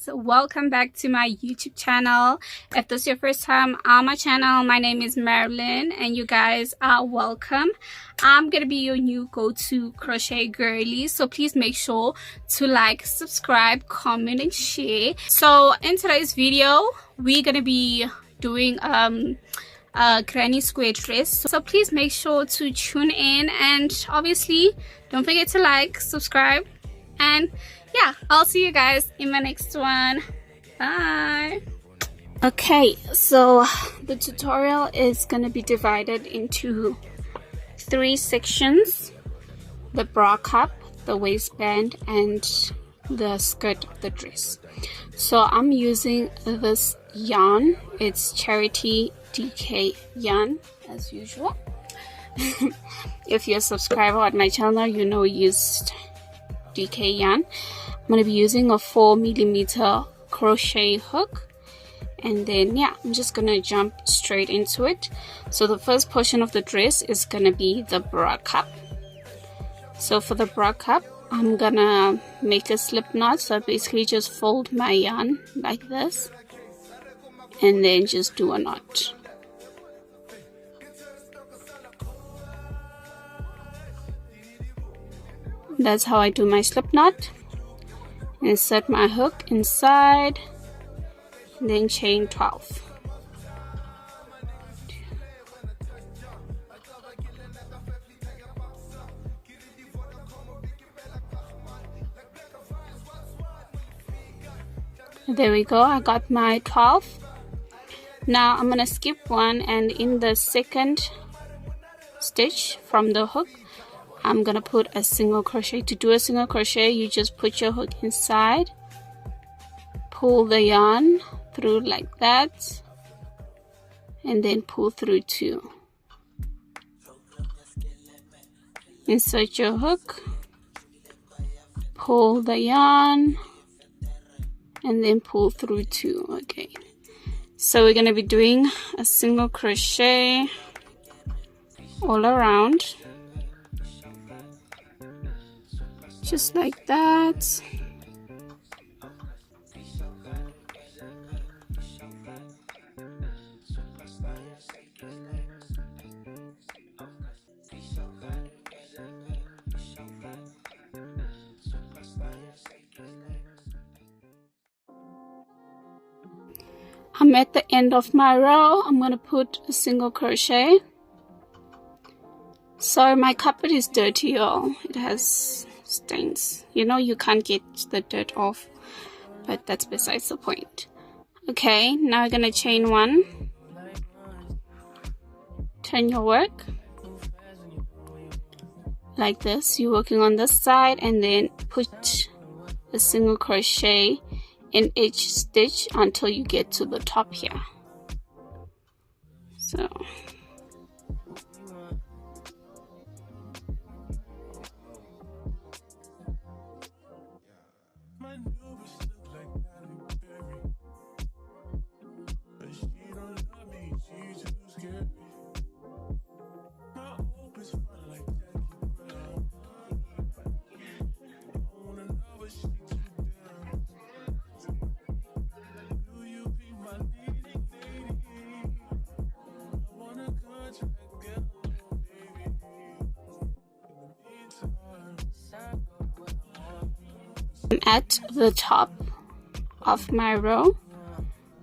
guys, welcome back to my YouTube channel. If this is your first time on my channel, my name is Marilyn and you guys are welcome. I'm gonna be your new go-to crochet girly, so please make sure to like, subscribe, comment and share. So in today's video we're gonna be doing a granny square dress, so please make sure to tune in, and obviously don't forget to like, subscribe, and yeah, I'll see you guys in my next one. Bye. Okay, so the tutorial is gonna be divided into 3 sections: the bra cup, the waistband, and the skirt of the dress. So I'm using this yarn. It's Charity DK yarn as usual. If you're a subscriber on my channel, you know I used DK yarn. I'm going to be using a 4mm crochet hook, and then yeah, I'm just going to jump straight into it. So the first portion of the dress is going to be the bra cup. So for the bra cup, I'm gonna make a slip knot. So I basically just fold my yarn like this and then just do a knot. That's how I do my slip knot. Insert my hook inside, and then chain 12. There we go, I got my 12. Now I'm gonna skip one, and in the second stitch from the hook I'm gonna put a single crochet. To do a single crochet, you just put your hook inside, pull the yarn through like that, and then pull through 2. Insert your hook, pull the yarn, and then pull through 2. Okay, so we're gonna be doing a single crochet all around, just like that. I'm at the end of my row. I'm going to put a single crochet. So my carpet is dirty, y'all. It has stains. You know, you can't get the dirt off, but that's besides the point. Okay, now we're going to chain 1. Turn your work like this. You're working on this side, and then put a single crochet in each stitch until you get to the top here. So I'm at the top of my row.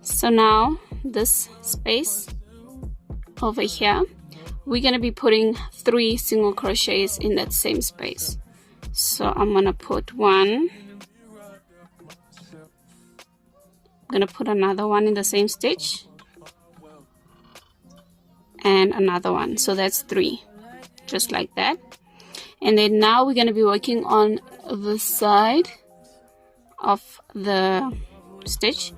So now this space over here, we're going to be putting 3 single crochets in that same space. So I'm going to put 1, I'm going to put another one in the same stitch, and another one. So that's 3, just like that. And then now we're going to be working on the side of the stitch.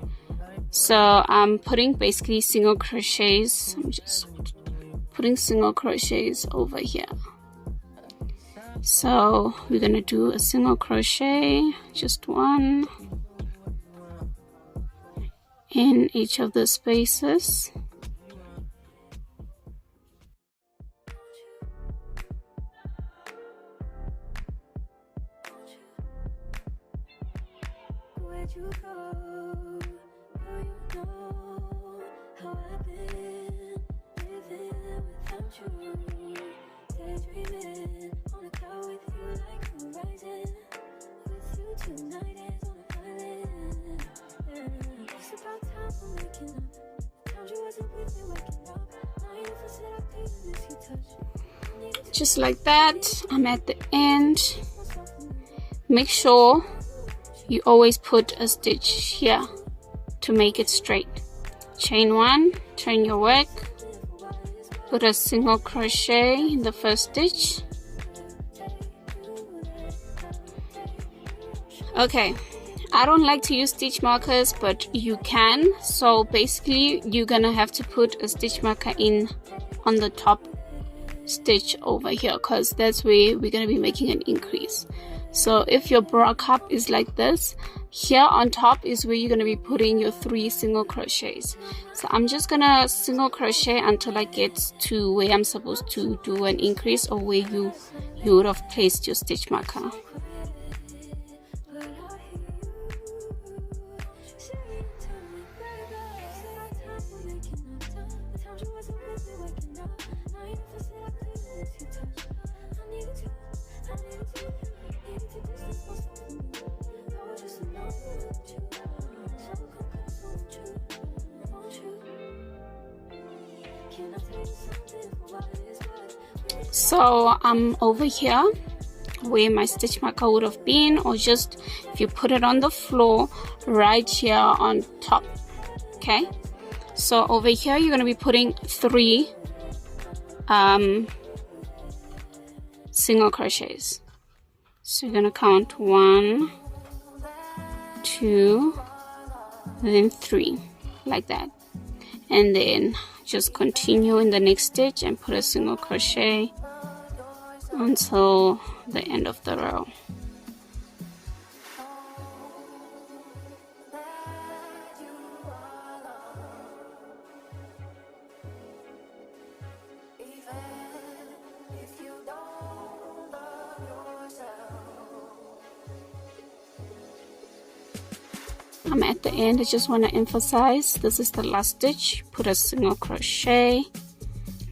So I'm putting basically single crochets. I'm just putting single crochets over here. So we're going to do a single crochet, just 1 in each of the spaces. Just like that. I'm at the end. Make sure you always put a stitch here to make it straight. Chain 1, turn your work, put a single crochet in the first stitch. Okay, I don't like to use stitch markers, but you can. So basically you're gonna have to put a stitch marker in on the top stitch over here, because that's where we're going to be making an increase. So if your bra cup is like this, here on top is where you're going to be putting your 3 single crochets. So I'm just gonna single crochet until I get to where I'm supposed to do an increase, or where you would have placed your stitch marker. So I'm over here where my stitch marker would have been, or just if you put it on the floor right here on top. Okay, so over here you're going to be putting 3 single crochets. So you're going to count 1, 2, then 3, like that, and then just continue in the next stitch and put a single crochet until the end of the row. I'm at the end. I just want to emphasize this is the last stitch. Put a single crochet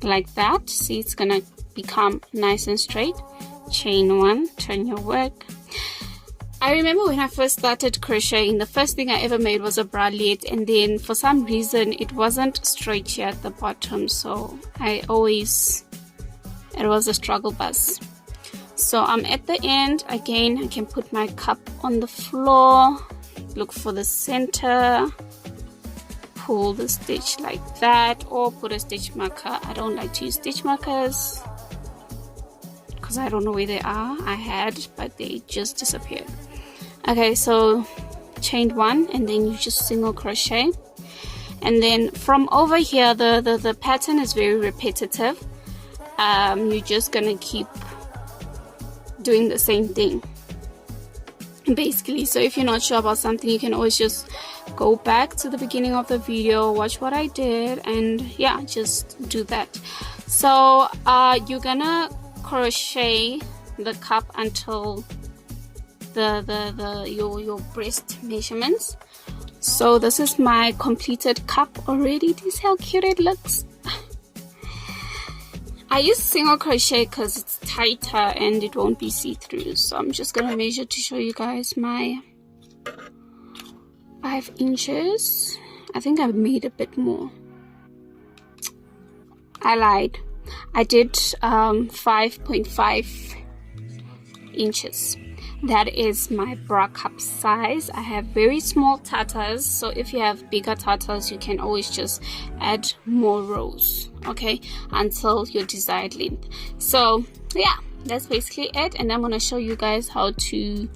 like that. See, it's gonna become nice and straight. Chain 1, turn your work. I remember when I first started crocheting, the first thing I ever made was a bralette, and then for some reason it wasn't straight here at the bottom, so it was a struggle bus. So I'm at the end. Again, I can put my cup on the floor, look for the center, pull the stitch like that, or put a stitch marker. I don't like to use stitch markers because I don't know where they are. I had, but they just disappeared. Okay, so chain 1, and then you just single crochet, and then from over here the pattern is very repetitive. You're just gonna keep doing the same thing basically. So if you're not sure about something, you can always just go back to the beginning of the video, watch what I did, and yeah, just do that. So you're gonna crochet the cup until your breast measurements. So this is my completed cup already. This is how cute it looks. I use single crochet because it's tighter and it won't be see-through. So I'm just gonna measure to show you guys my 5 inches. I think I've made a bit more. I lied. I did 5.5 inches. That is my bra cup size. I have very small tatas, so if you have bigger tatas, you can always just add more rows, okay, until your desired length. So yeah, that's basically it, and I'm going to show you guys how to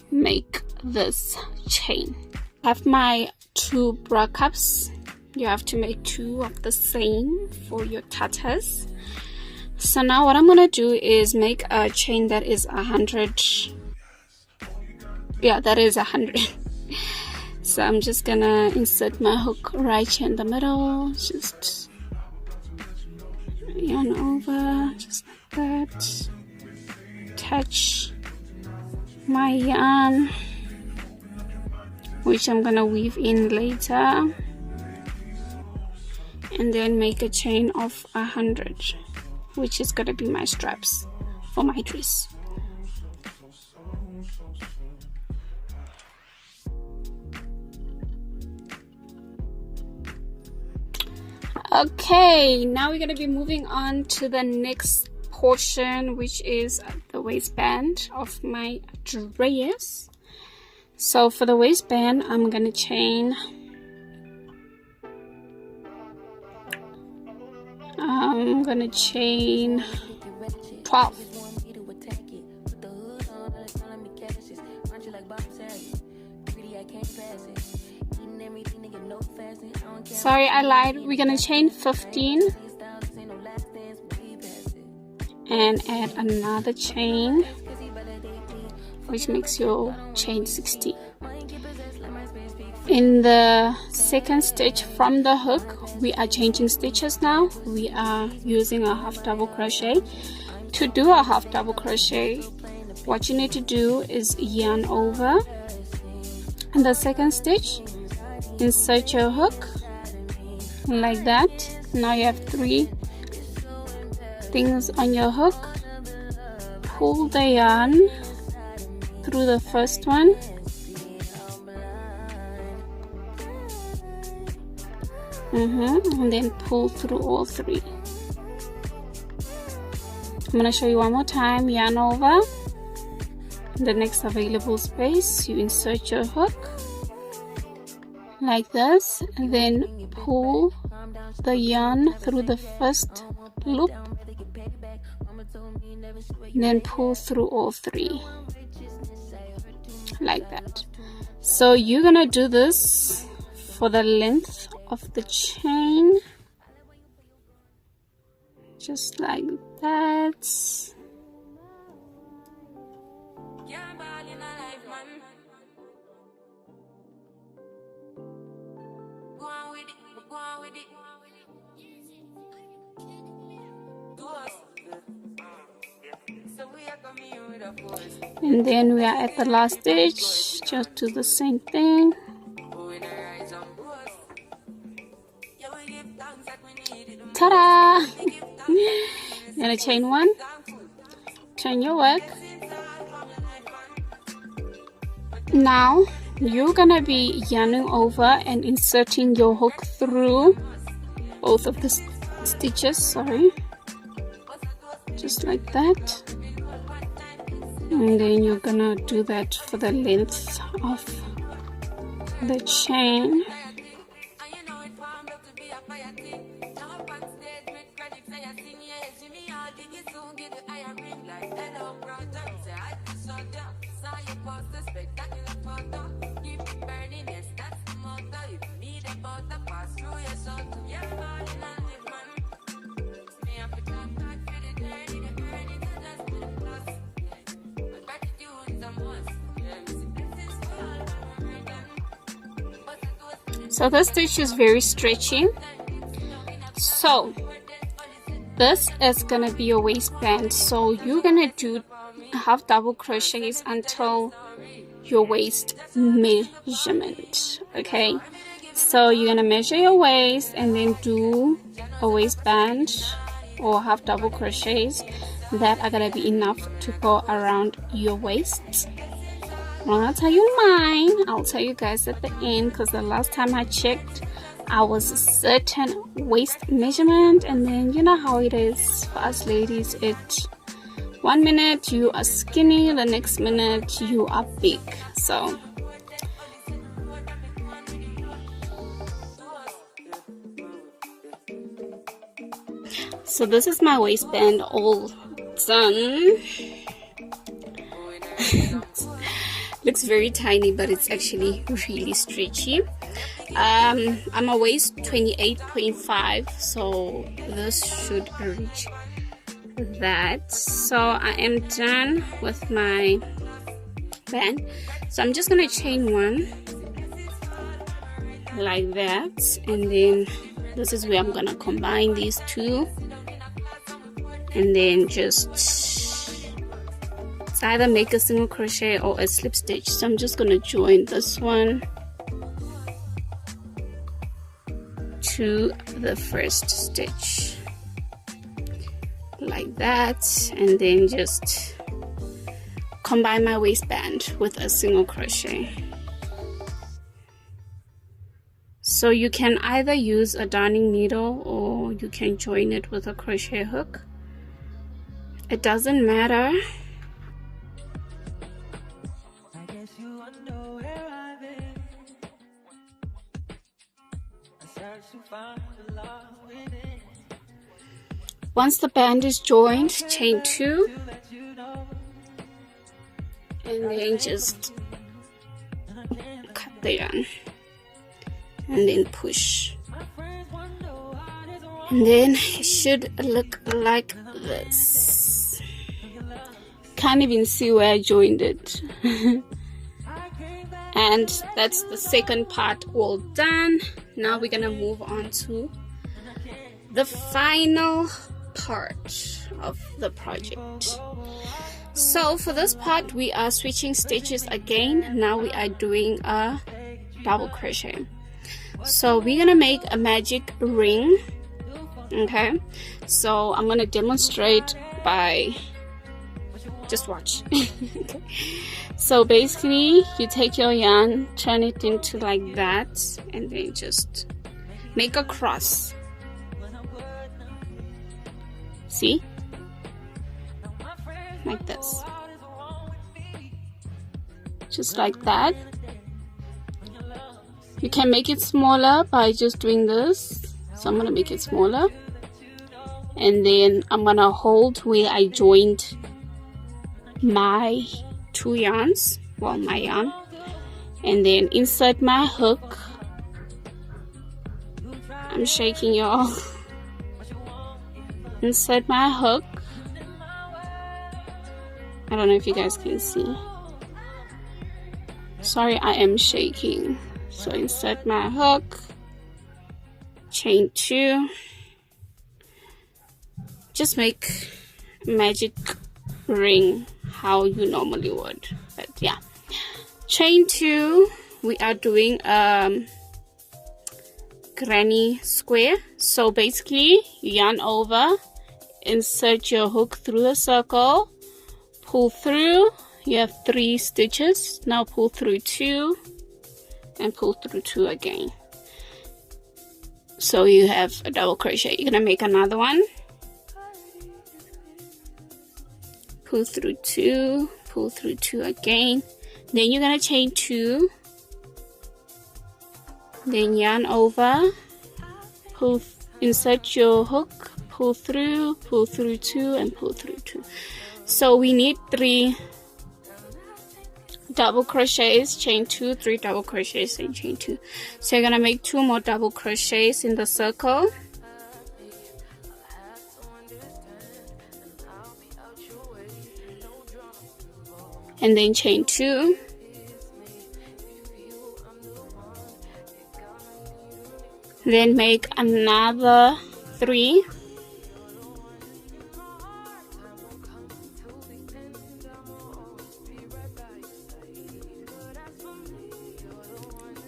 make this chain. I have my 2 bra cups. You have to make 2 of the same for your tatas. So now what I'm going to do is make a chain that is 100. Yeah, that is 100. So I'm just gonna insert my hook right here in the middle, just yarn over, just like that, attach my yarn which I'm gonna weave in later, and then make a chain of 100, which is gonna be my straps for my dress. Okay, now we're going to be moving on to the next portion, which is the waistband of my dress. So for the waistband, I'm going to chain 12. Sorry, I lied. We're gonna chain 15 and add another chain, which makes your chain 60. In the second stitch from the hook, we are changing stitches now. We are using a half double crochet. To do a half double crochet, what you need to do is yarn over in the second stitch, insert your hook like that. Now you have 3 things on your hook. Pull the yarn through the first one, and then pull through all 3. I'm going to show you one more time. Yarn over in the next available space, you insert your hook like this, and then pull the yarn through the first loop, and then pull through all 3 like that. So you're gonna do this for the length of the chain, just like that. And then we are at the last stitch. Just do the same thing. Ta-da! You're gonna chain 1, turn your work. Now you're gonna be yarning over and inserting your hook through both of the stitches, sorry, just like that. And then you're gonna do that for the length of the chain. So this stitch is very stretchy. So this is gonna be your waistband. So you're gonna do half double crochets until your waist measurement. Okay, so you're gonna measure your waist and then do a waistband or half double crochets that are gonna be enough to go around your waist. I'm not gonna tell you mine, I'll tell you guys at the end, because the last time I checked I was a certain waist measurement, and then you know how it is for us ladies. It 1 minute you are skinny, the next minute you are big. So this is my waistband all done. Looks very tiny, but it's actually really stretchy. I'm a waist 28.5, so this should reach that. So I am done with my band, so I'm just gonna chain 1 like that, and then this is where I'm gonna combine these 2, and then just it's either make a single crochet or a slip stitch. So I'm just gonna join this one to the first stitch like that, and then just combine my waistband with a single crochet. So you can either use a darning needle or you can join it with a crochet hook. It doesn't matter. Once the band is joined, chain 2 and then just cut the yarn and then push, and then it should look like this. Can't even see where I joined it. And that's the second part all done. Now we're gonna move on to the final part of the project. So for this part we are switching stitches again. Now we are doing a double crochet. So we're gonna make a magic ring. Okay, so I'm gonna demonstrate by just watch. Okay. So basically you take your yarn, turn it into like that, and then just make a cross. See, like this, just like that. You can make it smaller by just doing this. So I'm gonna make it smaller, and then I'm gonna hold where I joined my two yarns, well, my yarn, and then insert my hook. I'm shaking y'all. Insert my hook. I don't know if you guys can see. Sorry, I am shaking. So insert my hook, chain 2, just make a magic ring how you normally would. But yeah, chain 2, we are doing granny square. So basically yarn over, insert your hook through the circle, pull through. You have 3 stitches. Now pull through 2 and pull through 2 again. So you have a double crochet. You're gonna make another one, pull through 2, pull through 2 again, then you're gonna chain 2, then yarn over, pull, insert your hook, pull through 2 and pull through 2. So we need 3 double crochets, chain 2, 3 double crochets and chain 2. So you're gonna make 2 more double crochets in the circle, and then chain 2, then make another 3,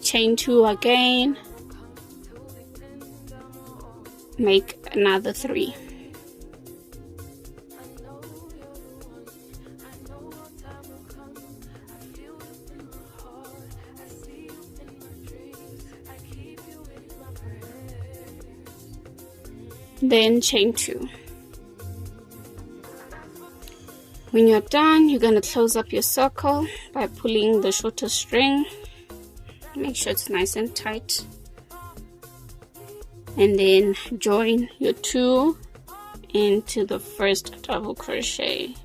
chain 2 again, make another 3. Then chain 2. When you're done, you're going to close up your circle by pulling the shorter string. Make sure it's nice and tight, and then join your 2 into the first double crochet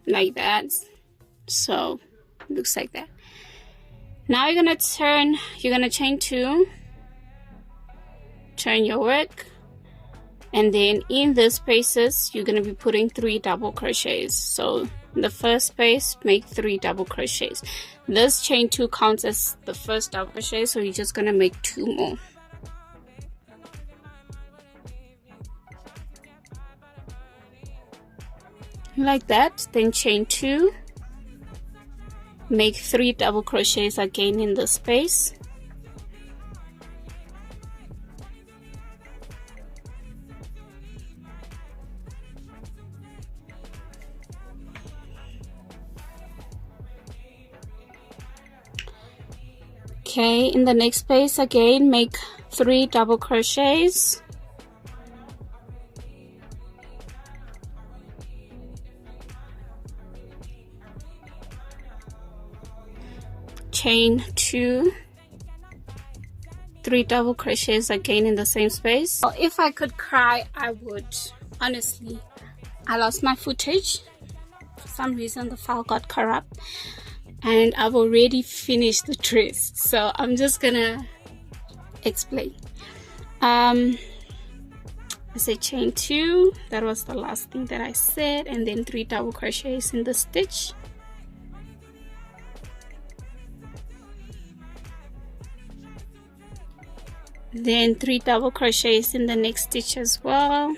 like that. So it looks like that. Now you're gonna turn, you're gonna chain 2, turn your work, and then in the spaces you're gonna be putting 3 double crochets. So in the first space, make 3 double crochets. This chain 2 counts as the first double crochet, so you're just gonna make 2 more. like that. Then chain 2, make 3 double crochets again in the space, okay. In the next space again, make 3 double crochets, chain 2, 3 double crochets again in the same space. Well, if I could cry, I would. Honestly, I lost my footage. For some reason the file got corrupt and I've already finished the dress, so I'm just gonna explain. I said chain 2, that was the last thing that I said, and then 3 double crochets in the stitch, then 3 double crochets in the next stitch as well,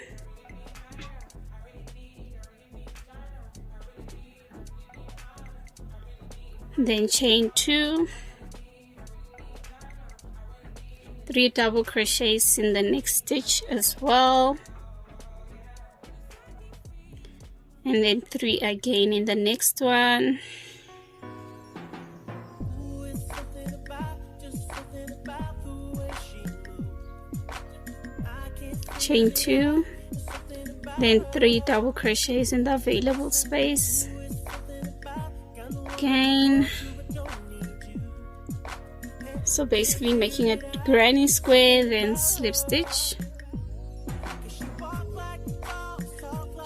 then chain 2, 3 double crochets in the next stitch as well, and then 3 again in the next one, chain 2, then 3 double crochets in the available space again. So basically making a granny square, then slip stitch.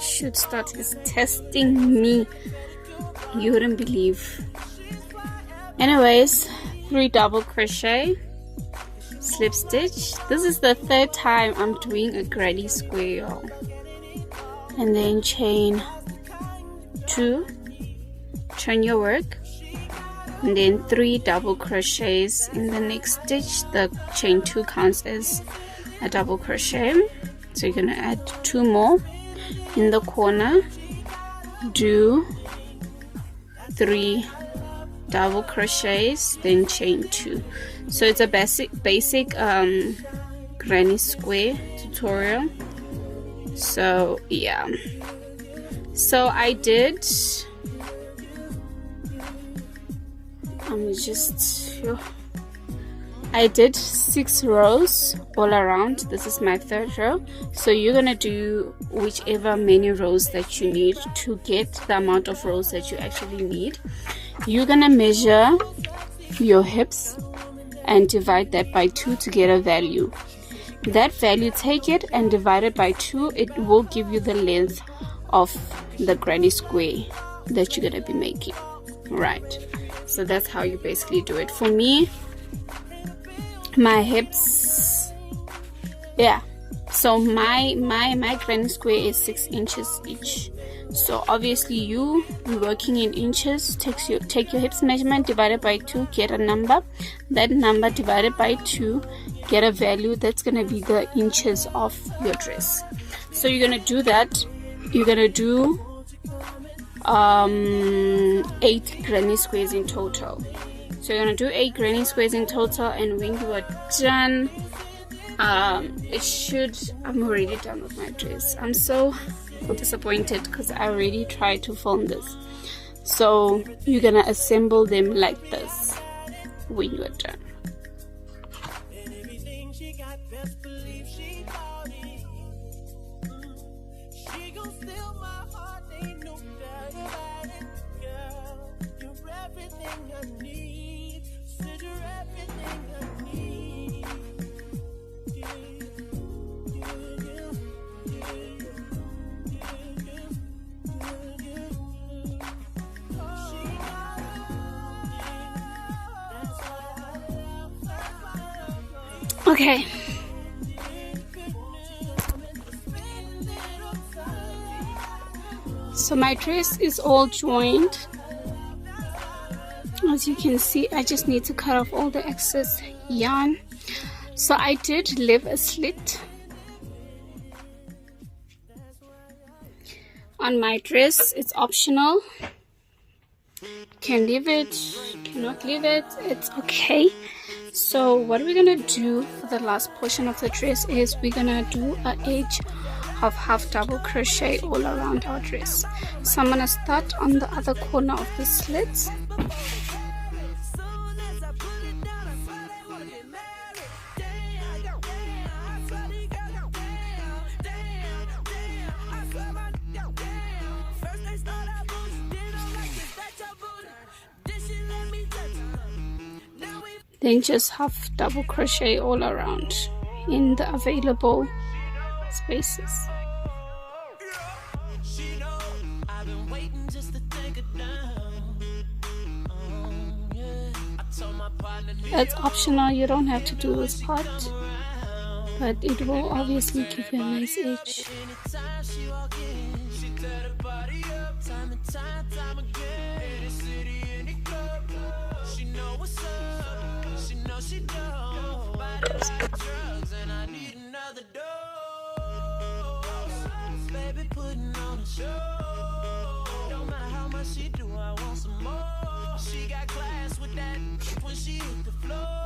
Should start is testing me, you wouldn't believe. Anyways, 3 double crochet, slip stitch. This is the 3rd time I'm doing a granny square, y'all. And then chain 2, turn your work, and then 3 double crochets in the next stitch. The chain 2 counts as a double crochet, so you're gonna add 2 more in the corner, do 3 double crochets, then chain 2. So it's a basic granny square tutorial. So yeah, so I did I did 6 rows all around. This is my 3rd row, so you're gonna do whichever many rows that you need to get the amount of rows that you actually need. You're gonna measure your hips and divide that by 2 to get a value. That value, take it and divide it by 2. It will give you the length of the granny square that you're gonna be making. Right, so that's how you basically do it. For me, my hips, yeah, so my granny square is 6 inches each. So obviously you working in inches, take your hips measurement, divide it by 2, get a number. That number divided by 2, get a value. That's gonna be the inches of your dress. So you're gonna do that. You're gonna do 8 granny squares in total. So you're gonna do 8 granny squares in total, and when you are done, I'm already done with my dress. I'm so disappointed because I already tried to film this. So you're gonna assemble them like this when you are done. Okay, so my dress is all joined. As you can see, I just need to cut off all the excess yarn. So I did leave a slit on my dress. It's optional. Can leave it, cannot leave it, it's okay. So what we're gonna do for the last portion of the dress is we're gonna do an edge of half double crochet all around our dress. So I'm gonna start on the other corner of the slits. Then just half double crochet all around in the available spaces. That's optional, you don't have to do this part, but it will obviously give you a nice edge. She don't buy drugs and I need another dose. Baby putting on a show. Don't matter how much she do, I want some more. She got class with that when she hit the floor.